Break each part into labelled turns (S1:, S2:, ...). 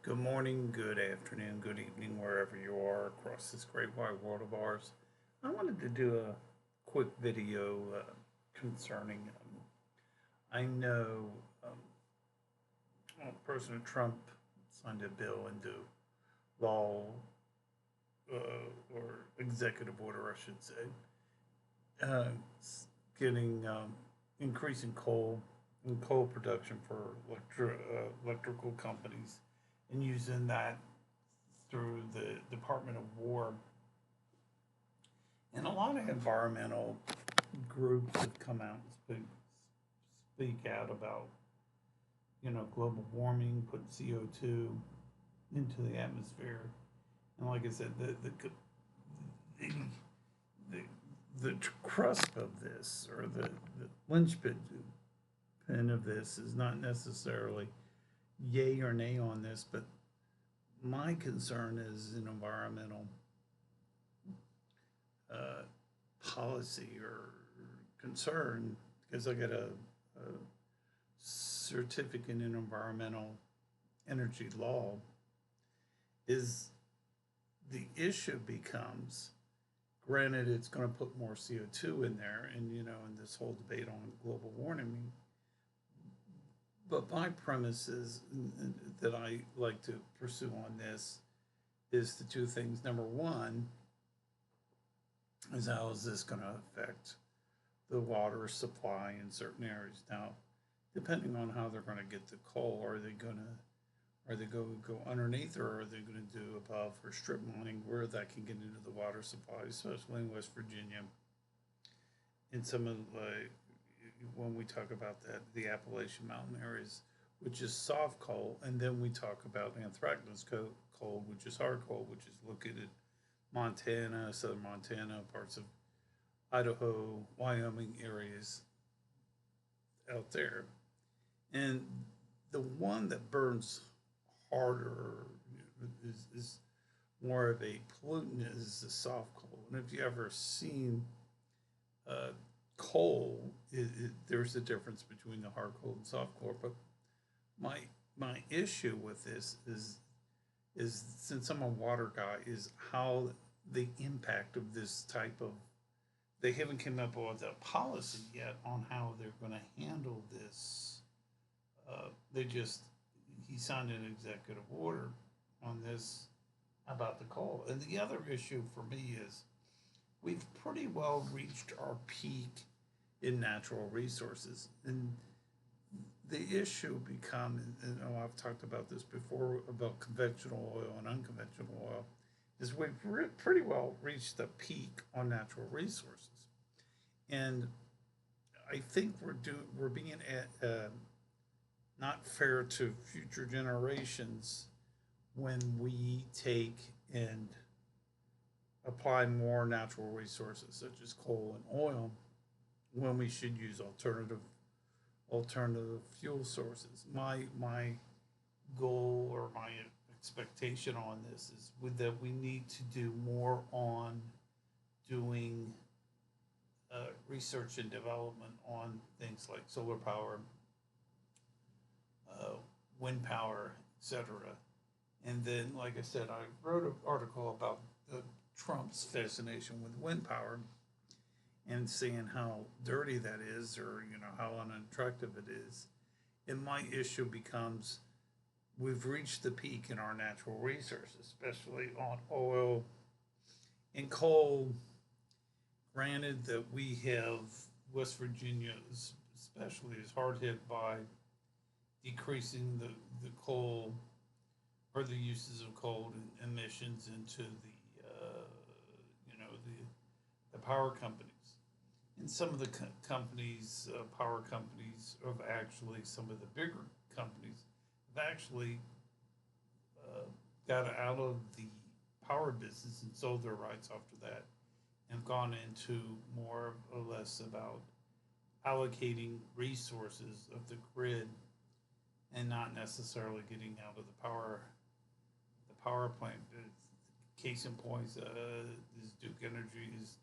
S1: Good morning, good afternoon, good evening, wherever you are across this great wide world of ours. I wanted to do a quick video concerning. I know President Trump signed a bill into law or executive order, I should say, uh, getting increasing coal and coal production for electrical companies and using that through the Department of War. And a lot of environmental groups have come out and speak out about, global warming, putting CO2 into the atmosphere. And like I said, the, the, the crust of this, or the linchpin of this, is not necessarily yay or nay on this, but my concern is an environmental uh, policy or concern, because I got a certificate in environmental energy law. Is the issue becomes, granted, it's going to put more CO2 in there, and in this whole debate on global warming. But my premise is that I like to pursue on this is the two things. Number one is, how is this going to affect the water supply in certain areas? Now, depending on how they're going to get the coal, are they going to go underneath, or are they going to do above, or strip mining where that can get into the water supply, especially in West Virginia, in some of the, when we talk about that, the Appalachian Mountain areas, which is soft coal, and then we talk about anthracnose coal, which is hard coal, which is located Montana, southern Montana, parts of Idaho, Wyoming areas out there. And the one that burns harder, is more of a pollutant, is the soft coal. And if you ever seen uh, coal, there's a difference between the hard coal and soft coal. But my my issue with this is, since I'm a water guy, is how the impact of this type of, they haven't come up with a policy yet on how they're going to handle this. They just, he signed an executive order on this about the coal. And the other issue for me is, we've pretty well reached our peak in natural resources. And the issue become, and I've talked about this before, about conventional oil and unconventional oil, is we've pretty well reached the peak on natural resources. And I think we're being not fair to future generations when we take and apply more natural resources such as coal and oil, when we should use alternative fuel sources. My goal, or my expectation on this, is that we need to do more on doing research and development on things like solar power, wind power, etc. And then, like I said, I wrote an article about Trump's fascination with wind power, and seeing how dirty that is, or how unattractive it is. And my issue becomes, we've reached the peak in our natural resources, especially on oil and coal. Granted that we have, West Virginia especially is hard hit by decreasing the coal, or the uses of coal and emissions into the power companies. And some of the companies, power companies, of actually, some of the bigger companies have actually uh, got out of the power business and sold their rights after that, and gone into more or less about allocating resources of the grid, and not necessarily getting out of the power plant. Case in point, is Duke Energy is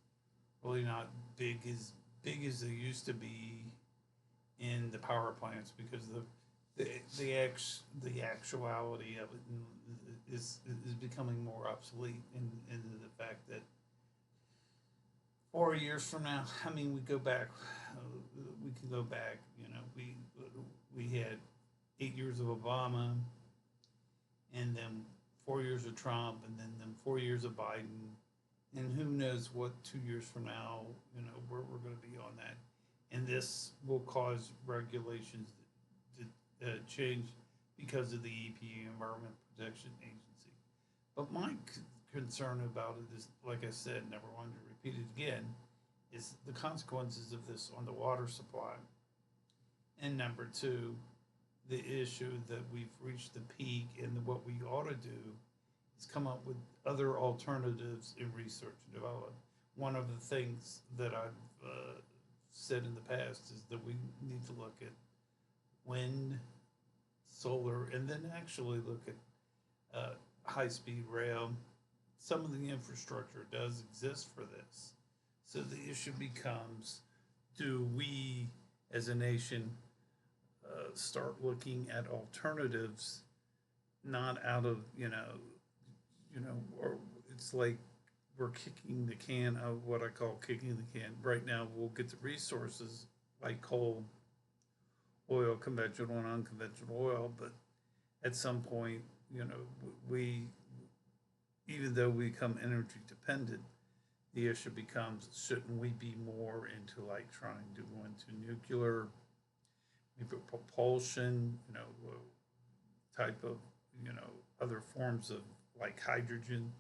S1: really not big as they used to be in the power plants, because the the actuality of it is becoming more obsolete in the fact that 4 years from now, I mean, we go back, we can go back. You know, we had 8 years of Obama, and then 4 years of Trump, and then 4 years of Biden, and who knows what 2 years from now, you know, where we're going to be on that, and this will cause regulations to change because of the EPA, Environmental Protection Agency. But my concern about it is, like I said, never wanted to repeat it again, is the consequences of this on the water supply. And number two, the issue that we've reached the peak, and what we ought to do is come up with other alternatives in research and development. One of the things that I've said in the past is that we need to look at wind, solar, and then actually look at high-speed rail. Some of the infrastructure does exist for this. So the issue becomes, do we as a nation start looking at alternatives, not out of, or it's like we're kicking the can of what I call kicking the can. Right now, we'll get the resources like coal, oil, conventional and unconventional oil, but at some point, we, even though we become energy dependent, the issue becomes, shouldn't we be more into like trying to go into nuclear, maybe propulsion, type of, other forms of like hydrogen,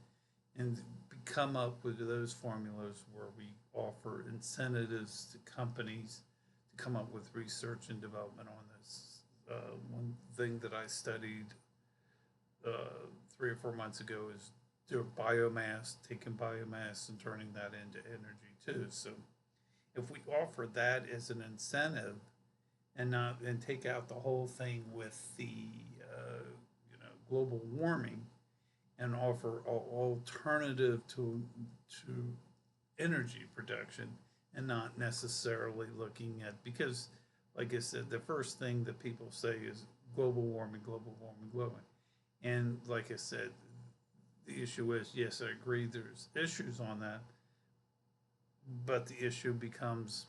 S1: and come up with those formulas where we offer incentives to companies to come up with research and development on this. One thing that I studied 3 or 4 months ago is do biomass, taking biomass and turning that into energy too. So if we offer that as an incentive and take out the whole thing with the global warming, and offer an alternative to energy production, and not necessarily looking at, because like I said, the first thing that people say is global warming, global warming, global. And like I said, the issue is, yes, I agree there's issues on that, but the issue becomes,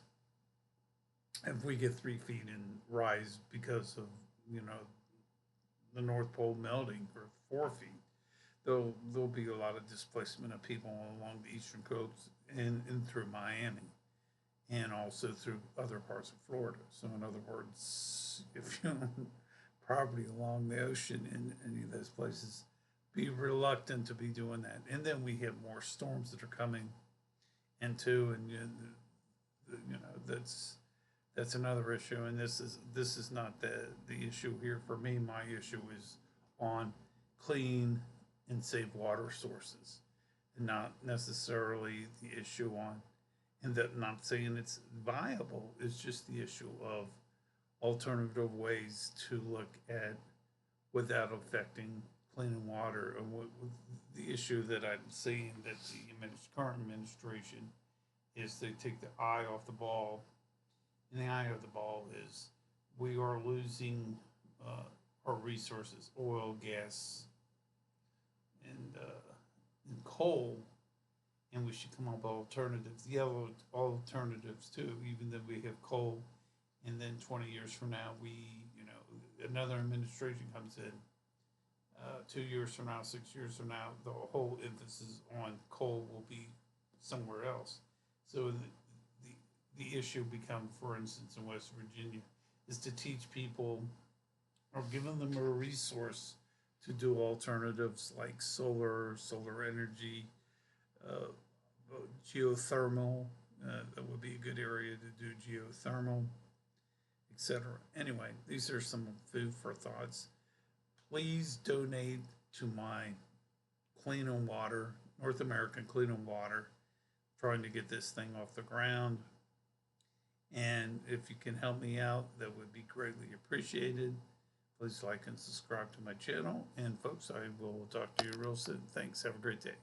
S1: if we get 3 feet in rise because of, the North Pole melting, or 4 feet, there'll be a lot of displacement of people along the eastern coast and through Miami, and also through other parts of Florida. So in other words, if you own property along the ocean in any of those places, be reluctant to be doing that. And then we have more storms that are coming into, and that's another issue. And this is not the issue here for me. My issue is on clean and safe water sources, and not necessarily the issue on, and that, not saying it's viable, it's just the issue of alternative ways to look at without affecting clean water. And what the issue that I'm seeing that the current administration is, they take the eye off the ball, and the eye of the ball is we are losing our resources, oil, gas, and coal, and we should come up with alternatives. The other alternatives too, even though we have coal, and then 20 years from now, another administration comes in. 2 years from now, 6 years from now, the whole emphasis on coal will be somewhere else. So the issue becomes, for instance, in West Virginia, is to teach people, or giving them a resource to do alternatives like solar energy, uh, geothermal. That would be a good area to do geothermal, etc. Anyway, these are some food for thoughts. Please donate to my Clean and Water, North American Clean and Water, trying to get this thing off the ground. And if you can help me out, that would be greatly appreciated. Please like and subscribe to my channel. And folks, I will talk to you real soon. Thanks. Have a great day.